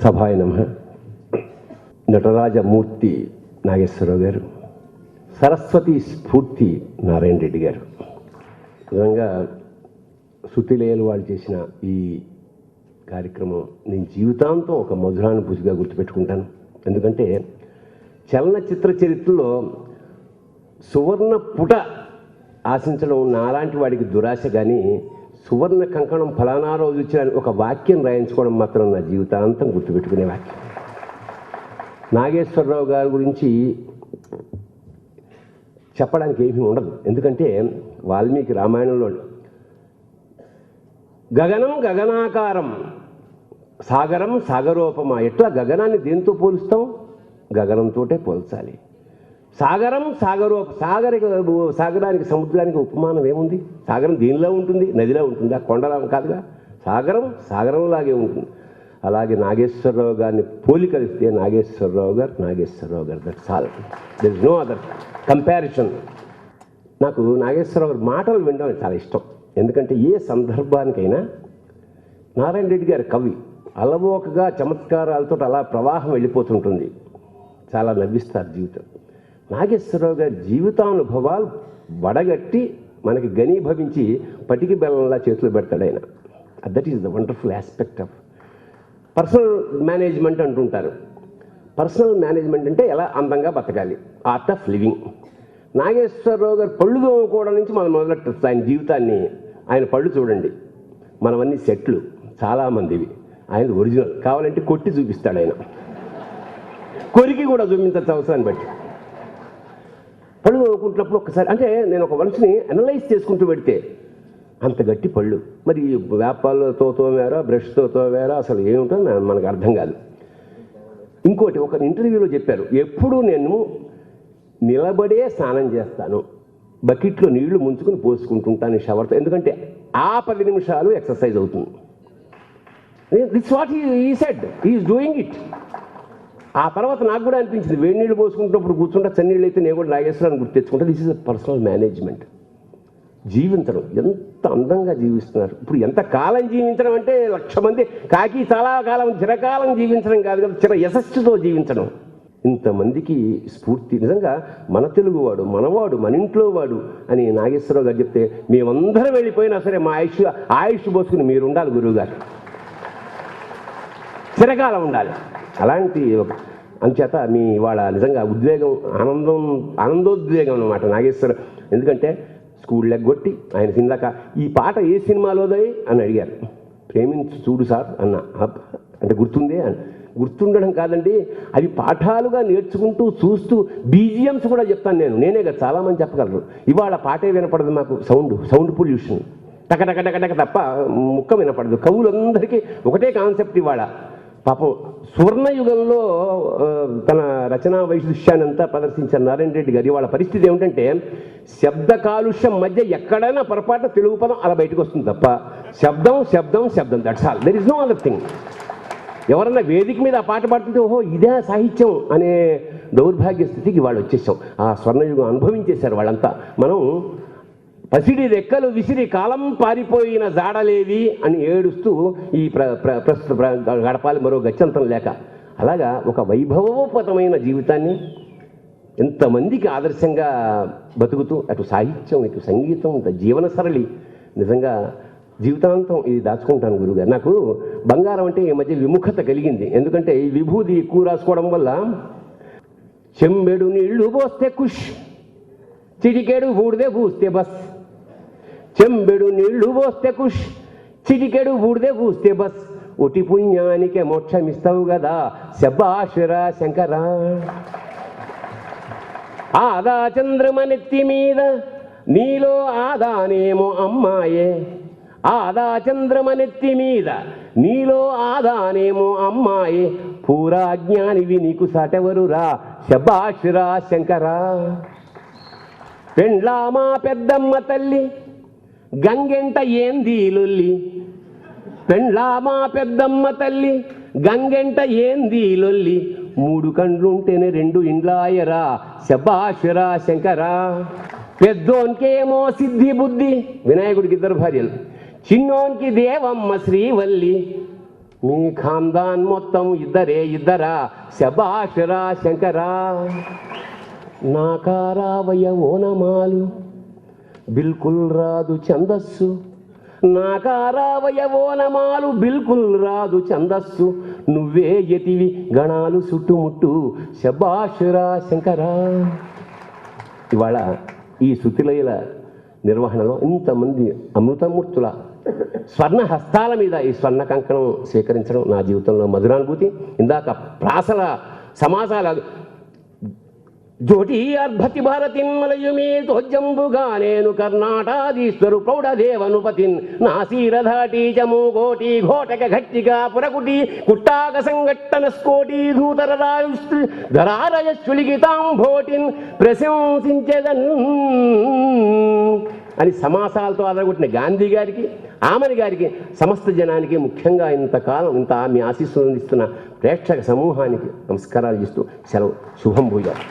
సభాయ నమః. నటరాజమూర్తి నాగేశ్వరరావు గారు, సరస్వతి స్ఫూర్తి నారాయణ రెడ్డి గారు. నిజంగా శృతిలేలు వాళ్ళు చేసిన ఈ కార్యక్రమం నేను జీవితాంతం ఒక మధురానుభూతిగా గుర్తుపెట్టుకుంటాను. ఎందుకంటే చలనచిత్ర చరిత్రలో సువర్ణ పుట ఆశించడం నాలాంటి వాడికి దురాశ, కానీ సువర్ణ కంకణం ఫలానా రోజు ఇచ్చిన ఒక వాక్యం రాయించుకోవడం మాత్రం నా జీవితాంతం గుర్తుపెట్టుకునే వాక్యం. నాగేశ్వరరావు గారి గురించి చెప్పడానికి ఏమీ ఉండదు. ఎందుకంటే వాల్మీకి రామాయణంలో గగనం గగనాకారం, సాగరం సాగరోపమా. ఎట్లా గగనాన్ని దేంతో పోలుస్తాం? గగనంతోటే పోల్చాలి. సాగరం సాగరానికి సముద్రానికి ఉపమానం ఏముంది? సాగరం దీనిలో ఉంటుంది, నదిలో ఉంటుంది, కొండలా కాదుగా. సాగరం సాగరంలాగే ఉంటుంది. అలాగే నాగేశ్వరరావు గారిని పోలికలిస్తే నాగేశ్వరరావు గారు, that's all. There is no other comparison. నాకు నాగేశ్వరరావు గారి మాటలు వినడం చాలా ఇష్టం. ఎందుకంటే ఏ సందర్భానికైనా నారాయణ రెడ్డి గారి కవి అలవోకగా చమత్కారాలతో అలా ప్రవాహం వెళ్ళిపోతుంటుంది. చాలా నవ్విస్తారు జీవితం. నాగేశ్వరరావు గారి జీవితానుభవాలు వడగట్టి మనకి ఘనీభవించి పటికి బెల్లంలా చేతులు పెడతాడు ఆయన. That is the wonderful aspect of personal management అంటుంటారు. పర్సనల్ మేనేజ్మెంట్ అంటే ఎలా అందంగా బతకాలి, ఆర్ట్ ఆఫ్ లివింగ్. నాగేశ్వరరావు గారు పళ్ళు తోముకోవడం నుంచి మనం మొదలెట్టచ్చు ఆయన జీవితాన్ని. ఆయన పళ్ళు చూడండి, మనవన్నీ సెట్లు చాలామందివి, ఆయన ఒరిజినల్. కావాలంటే కొట్టి చూపిస్తాడు ఆయన, కొరికి కూడా చూపించచ్చు అవసరాన్ని బట్టి. పళ్ళు తోముకుంటున్నప్పుడు ఒక్కసారి అంటే నేను ఒక మనిషిని అనలైజ్ చేసుకుంటూ పెడితే అంత గట్టి పళ్ళు. మరి వేపాలతో తోమారా, బ్రష్తో తోమారా, అసలు ఏమిటో మనకు అర్థం కాదు. ఇంకోటి ఒక ఇంటర్వ్యూలో చెప్పారు, ఎప్పుడు నేను నిలబడే స్నానం చేస్తాను, బకెట్లో నీళ్లు ముంచుకొని పోసుకుంటుంటాను షవర్తో. ఎందుకంటే ఆ 10 నిమిషాలు ఎక్సర్సైజ్ అవుతుంది. That's what he said, he is doing it. ఆ తర్వాత నాకు కూడా అనిపించింది, వేడి నీళ్ళు పోసుకుంటున్నప్పుడు కూర్చుంటా, చన్నీళ్ళు అయితే నేను కూడా నాగేశ్వరాన్ని గుర్తు తెచ్చుకుంటా. This is a personal management. జీవించడం ఎంత అందంగా జీవిస్తున్నారు. ఇప్పుడు ఎంత కాలం జీవించడం అంటే 1,00,000 మంది కాకి చాలా కాలం చిరకాలం జీవించడం కాదు కదా, చిర యశస్సుతో జీవించడం. ఇంతమందికి స్ఫూర్తి. నిజంగా మన తెలుగువాడు, మనవాడు, మన ఇంట్లో వాడు అని నాగేశ్వరరావు గారు చెప్తే మేమందరం వెళ్ళిపోయినా సరే మా ఆయుష్ పోసుకుని మీరు ఉండాలి గురువుగారు, చిరకాలం ఉండాలి. అలాంటి అంచేత మీ వాళ్ళ నిజంగా ఉద్వేగం, ఆనందోద్వేగం అన్నమాట నాగేశ్వర. ఎందుకంటే స్కూల్ లెగ్గొట్టి ఆయన కిందాక ఈ పాట ఏ సినిమాలోదై అని అడిగారు. ప్రేమించు చూడు సార్ అన్న. అంటే గుర్తుందే అని. గుర్తుండడం కాదండి, అవి పాఠాలుగా నేర్చుకుంటూ చూస్తూ బీజిఎమ్స్ కూడా చెప్తాను నేనే కదా, చాలామంది చెప్పగలరు. ఇవాళ పాటే వినపడదు మాకు, సౌండ్ పొల్యూషన్ టకటక తప్ప ముక్క వినపడదు. కవులందరికీ ఒకటే కాన్సెప్ట్. ఇవాళ పాపం స్వర్ణయుగంలో తన రచనా వైశిష్యాన్ని అంతా ప్రదర్శించిన నారాయణ రెడ్డి గారి వాళ్ళ పరిస్థితి ఏమిటంటే శబ్ద కాలుష్యం మధ్య ఎక్కడైనా పొరపాటు తెలుగు పదం అలా బయటకు వస్తుంది తప్ప శబ్దం that's all. There is no other thing. ఎవరన్నా వేదిక మీద ఆ పాట పాడుతుంటే ఓహో ఇదే సాహిత్యం అనే దౌర్భాగ్య స్థితికి వాళ్ళు వచ్చేసాం. ఆ స్వర్ణయుగం అనుభవించేశారు వాళ్ళంతా. మనం పసిడి రెక్కలు విసిరి కాలం పారిపోయిన జాడలేవి అని ఏడుస్తూ ఈ ప్రస్తుత గడపాలి మరో గత్యంతరం లేక. అలాగా ఒక వైభవోపతమైన జీవితాన్ని ఎంతమందికి ఆదర్శంగా బతుకుతూ అటు సాహిత్యం, ఇటు సంగీతం, ఇటు జీవన సరళి. నిజంగా జీవితాంతం ఇది దాచుకుంటాను గురువుగారు. నాకు బంగారం అంటే ఈ మధ్య విముఖత కలిగింది. ఎందుకంటే ఈ విభూది ఎక్కువ రాసుకోవడం వల్ల చెంబెడు నీళ్లు పోస్తే కుష్, చిటికెడు బూడిదే పూస్తే బస్. చెంబెడు నీళ్లు పోస్తే కుష్, చిటికెడు బూడిదే పూస్తే బస్. ఒటి పుణ్యానికే మోక్షమిస్తావు కదా శబాషురా శంకరా. ఆదా చంద్రమనెత్తి మీద నీలో ఆదానేమో అమ్మాయే. ఆదా చంద్రమనెత్తి మీద నీలో ఆదానేమో అమ్మాయే. పూరా జ్ఞానివి నీకు సాటెవరురా శబాషురా శంకరా. పెండ్లామా పెద్దమ్మ తల్లి గంగెంట ఏంది లొల్లి. పెండ్లామా పెద్దమ్మ తల్లి గంగెంట ఏంది లొల్లి. 3 కండ్లుంటేనే 2 ఇండ్లాయరా శబాషురా శంకరా. పెద్దోన్కేమో సిద్ధి బుద్ధి, వినాయకుడికి 2 భార్యలు. చిన్నోన్కి దేవమ్మ శ్రీవల్లి. మీ ఖాందాన్ మొత్తం ఇద్దరా శబాషరా శంకరా. నాకారావయ ఓనమాలు బిల్కుల్ రాదు ఛందస్సు, నాకారావయ ఓనమాలు బిల్కుల్ రాదు ఛందస్సు. నువ్వే యతివి గణాలు చుట్టుముట్టు శబాషరా శంకరా. ఇవాళ ఈ శృతిలయల నిర్వహణలో ఇంతమంది అమృతమూర్తుల స్వర్ణ హస్తాల మీద ఈ స్వర్ణ కంకణం స్వీకరించడం నా జీవితంలో మధురానుభూతి. ఇందాక ప్రాసల సమాసాల జ్యోతి అర్భతి భారతిన్మలయుమే తోజంబుగా నేను కర్ణాటాదీశ్వరు ప్రౌఢదేవనుపతిన్ నాసీరధాటి చమో కోటి ఘోటక ఘట్టిగా పురకుటి కుట్టాక సంఘట్టన స్కోటి ధూతరరాయుధరారయశ్చులిగితాంభోటిన్ ప్రశంసించేదన్ అని సమాసాలతో అదరగొట్టిన గాంధీ గారికి, ఆమని గారికి, సమస్త జనానికి, ముఖ్యంగా ఇంతకాలం ఇంత మీ ఆశీస్సులు అందిస్తున్న ప్రేక్షక సమూహానికి నమస్కారాలు చేస్తూ సెలవు. శుభం భూయాలు.